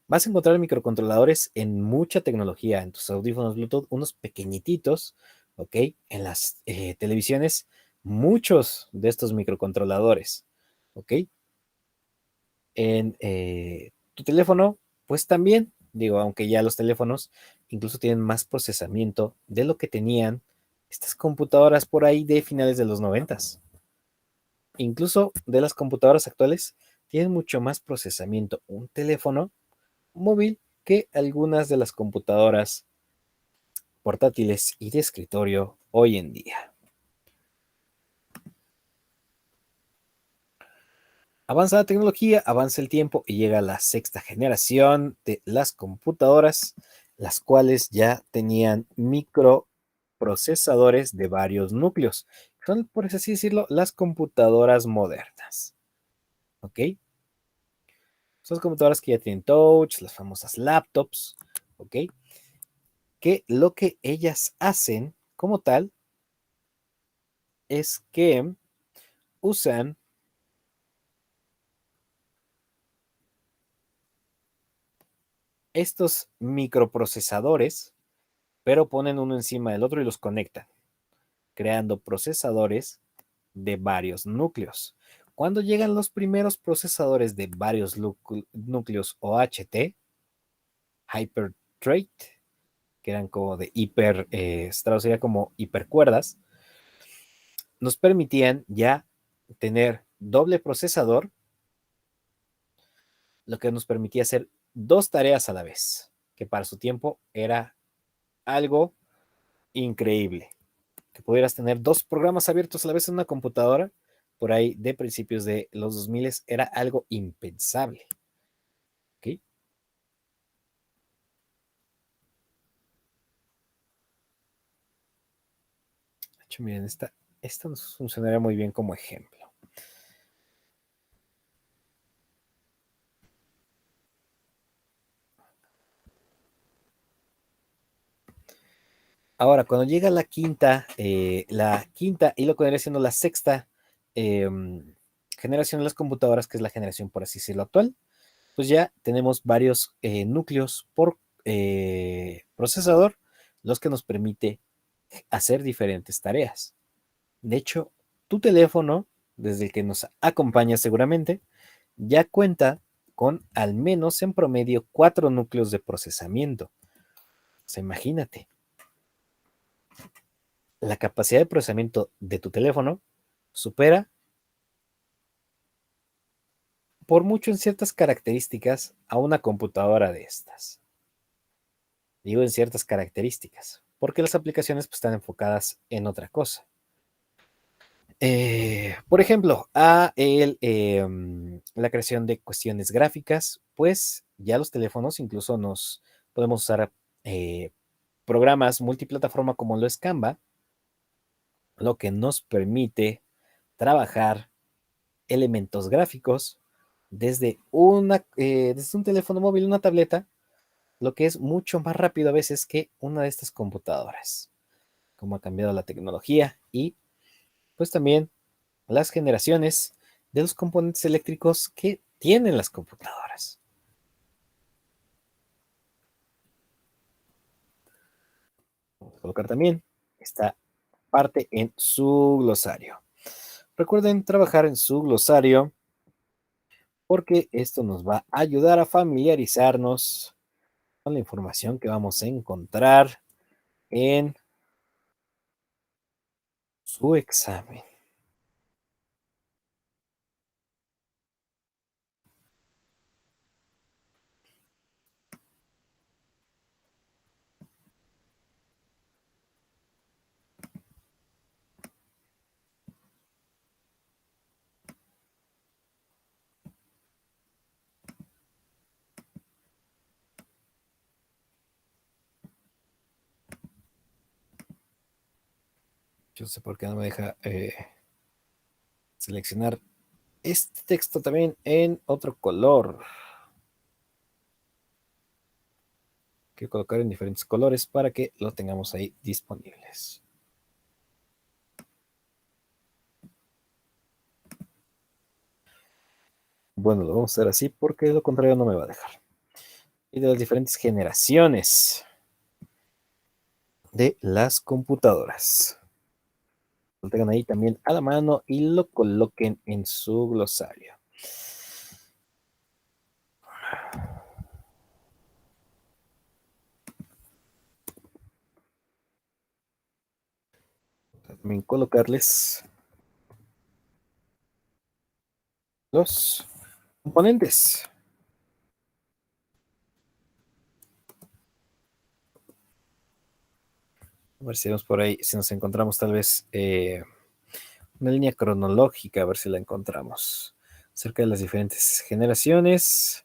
Vas a encontrar microcontroladores en mucha tecnología, en tus audífonos Bluetooth, unos pequeñititos, ¿ok? En las televisiones, muchos de estos microcontroladores, ¿ok? En tu teléfono, pues también, digo, aunque ya los teléfonos incluso tienen más procesamiento de lo que tenían estas computadoras por ahí de finales de los 90. Incluso de las computadoras actuales, tienen mucho más procesamiento un teléfono móvil que algunas de las computadoras portátiles y de escritorio hoy en día. Avanza la tecnología, avanza el tiempo y llega la sexta generación de las computadoras, las cuales ya tenían microprocesadores de varios núcleos. Son, por así decirlo, las computadoras modernas. ¿Ok? Son computadoras que ya tienen touch, las famosas laptops. ¿Ok? Que lo que ellas hacen como tal es que usan estos microprocesadores, pero ponen uno encima del otro y los conectan, creando procesadores de varios núcleos. Cuando llegan los primeros procesadores de varios núcleos OHT, Hyperthread, que eran como de hiper, se traduciría como hipercuerdas, nos permitían ya tener doble procesador, lo que nos permitía hacer dos tareas a la vez, que para su tiempo era algo increíble. Que pudieras tener dos programas abiertos a la vez en una computadora, por ahí de principios de los 2000 era algo impensable. ¿Ok? De hecho, miren, esta nos funcionaría muy bien como ejemplo. Ahora, cuando llega la quinta y lo que vendría siendo la sexta generación de las computadoras, que es la generación, por así decirlo, actual, pues ya tenemos varios núcleos por procesador, los que nos permite hacer diferentes tareas. De hecho, tu teléfono, desde el que nos acompaña seguramente, ya cuenta con al menos en promedio 4 núcleos de procesamiento. O sea, imagínate, la capacidad de procesamiento de tu teléfono supera por mucho en ciertas características a una computadora de estas. Digo en ciertas características, porque las aplicaciones pues, están enfocadas en otra cosa. Por ejemplo, la creación de cuestiones gráficas, pues ya los teléfonos incluso nos podemos usar eh, programas multiplataforma como lo es Canva, lo que nos permite trabajar elementos gráficos desde un teléfono móvil, una tableta, lo que es mucho más rápido a veces que una de estas computadoras, como ha cambiado la tecnología y pues también las generaciones de los componentes eléctricos que tienen las computadoras. Vamos a colocar también esta parte en su glosario. Recuerden trabajar en su glosario porque esto nos va a ayudar a familiarizarnos con la información que vamos a encontrar en su examen. Yo no sé por qué no me deja seleccionar este texto también en otro color. Quiero colocar en diferentes colores para que lo tengamos ahí disponibles. Bueno, lo vamos a hacer así porque de lo contrario no me va a dejar. Y de las diferentes generaciones de las computadoras. Lo tengan ahí también a la mano y lo coloquen en su glosario. También colocarles los componentes. A ver si vemos por ahí, si nos encontramos tal vez una línea cronológica, a ver si la encontramos. Acerca de las diferentes generaciones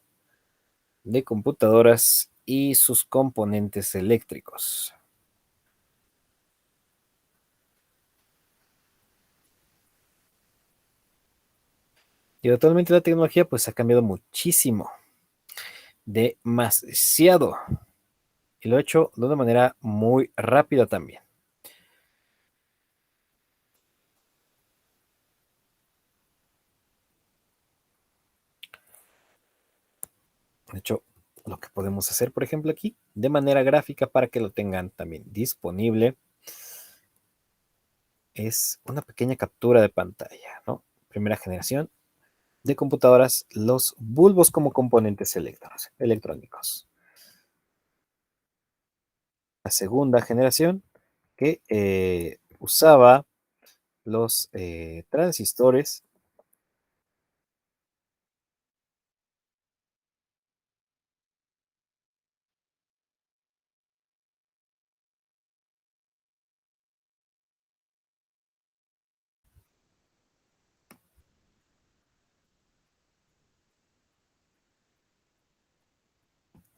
de computadoras y sus componentes eléctricos. Y actualmente la tecnología pues ha cambiado muchísimo, demasiado. Y lo he hecho de una manera muy rápida también. De hecho, lo que podemos hacer, por ejemplo, aquí, de manera gráfica para que lo tengan también disponible, es una pequeña captura de pantalla, ¿no? Primera generación de computadoras, los bulbos como componentes electrónicos. La segunda generación que usaba los transistores,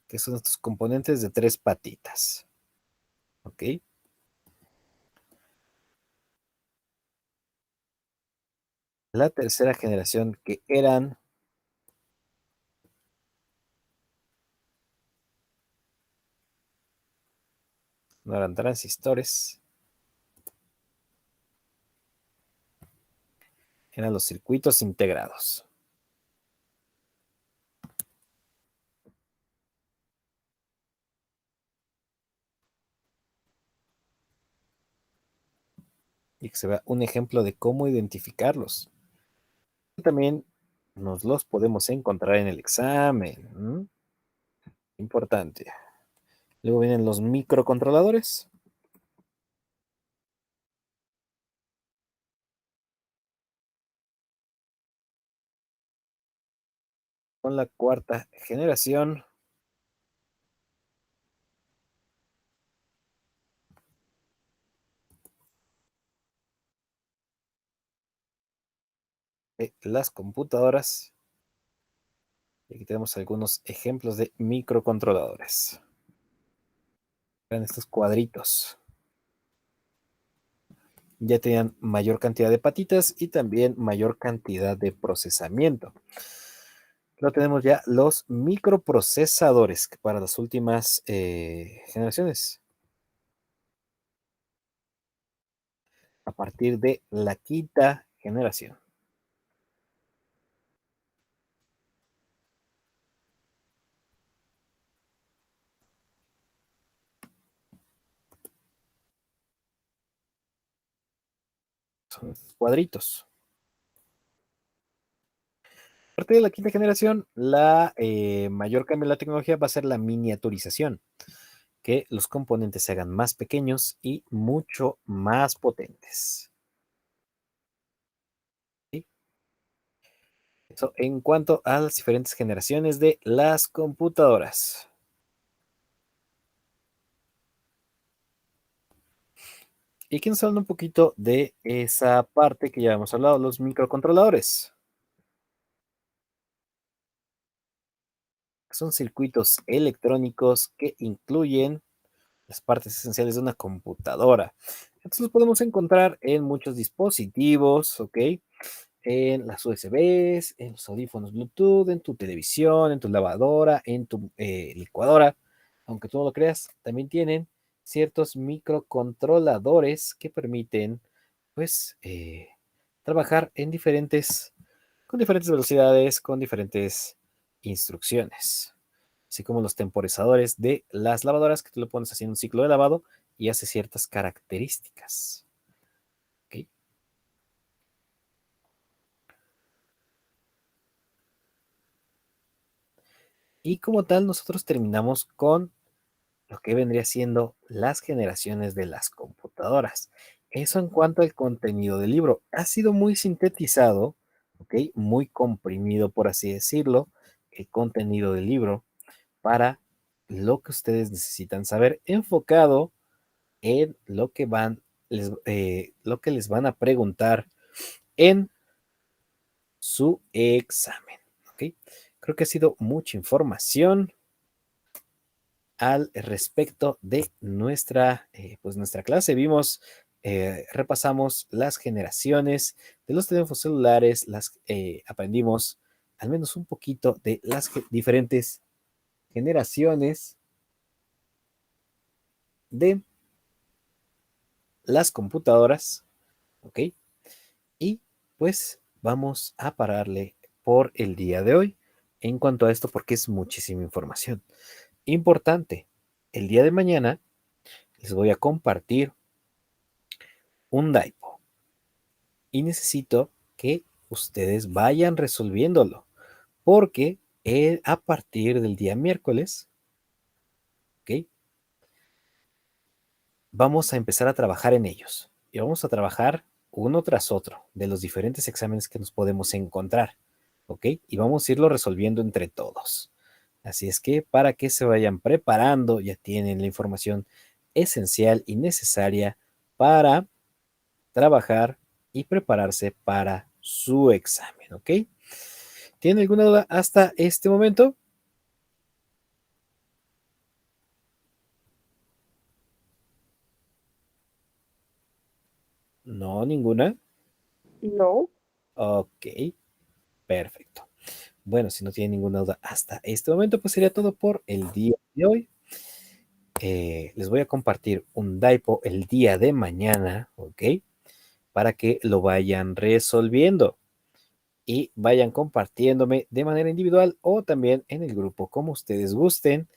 que son estos componentes de tres patitas. ¿Ok? La tercera generación que eran no eran transistores, eran los circuitos integrados. Y que se vea un ejemplo de cómo identificarlos. También nos los podemos encontrar en el examen. Importante. Luego vienen los microcontroladores. Con la cuarta generación. De las computadoras. Y aquí tenemos algunos ejemplos de microcontroladores. Vean estos cuadritos. Ya tenían mayor cantidad de patitas y también mayor cantidad de procesamiento. Luego tenemos ya los microprocesadores que para las últimas generaciones. A partir de la quinta generación. Son estos cuadritos. A partir de la quinta generación, la mayor cambio en la tecnología va a ser la miniaturización, que los componentes se hagan más pequeños y mucho más potentes. ¿Sí? Eso en cuanto a las diferentes generaciones de las computadoras. Y aquí nos habla un poquito de esa parte que ya hemos hablado, los microcontroladores. Son circuitos electrónicos que incluyen las partes esenciales de una computadora. Estos los podemos encontrar en muchos dispositivos, ¿ok? En las USBs, en los audífonos Bluetooth, en tu televisión, en tu lavadora, en tu licuadora. Aunque tú no lo creas, también tienen ciertos microcontroladores que permiten, pues, trabajar con diferentes velocidades, con diferentes instrucciones, así como los temporizadores de las lavadoras que tú le pones haciendo un ciclo de lavado y hace ciertas características. ¿Ok? Y como tal, nosotros terminamos con lo que vendría siendo las generaciones de las computadoras. Eso en cuanto al contenido del libro. Ha sido muy sintetizado, ¿ok? Muy comprimido, por así decirlo, el contenido del libro para lo que ustedes necesitan saber, enfocado en lo que les van a preguntar en su examen. ¿Ok? Creo que ha sido mucha información al respecto de pues nuestra clase. Repasamos las generaciones de los teléfonos celulares, aprendimos al menos un poquito de las diferentes generaciones de las computadoras, ¿ok? Y pues vamos a pararle por el día de hoy en cuanto a esto porque es muchísima información. Importante, el día de mañana les voy a compartir un DAIPO y necesito que ustedes vayan resolviéndolo porque a partir del día miércoles, ¿ok? Vamos a empezar a trabajar en ellos y vamos a trabajar uno tras otro de los diferentes exámenes que nos podemos encontrar, ¿ok? Y vamos a irlo resolviendo entre todos. Así es que para que se vayan preparando, ya tienen la información esencial y necesaria para trabajar y prepararse para su examen, ¿ok? ¿Tienen alguna duda hasta este momento? No, ninguna. No. Ok, perfecto. Bueno, si no tienen ninguna duda hasta este momento, pues sería todo por el día de hoy. les voy a compartir un DAIPO el día de mañana, ¿ok? Para que lo vayan resolviendo y vayan compartiéndome de manera individual o también en el grupo, como ustedes gusten,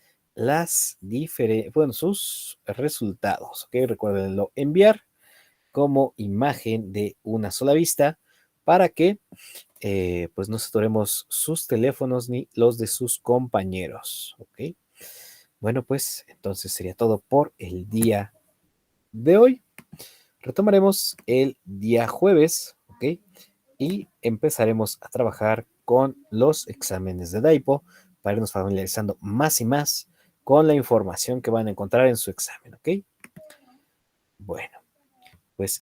sus resultados, ¿ok? Recuérdenlo enviar como imagen de una sola vista para que pues no saturemos sus teléfonos ni los de sus compañeros, ¿ok? Bueno, pues entonces sería todo por el día de hoy. Retomaremos el día jueves, ¿ok? Y empezaremos a trabajar con los exámenes de DAIPO para irnos familiarizando más y más con la información que van a encontrar en su examen, ¿ok? Bueno,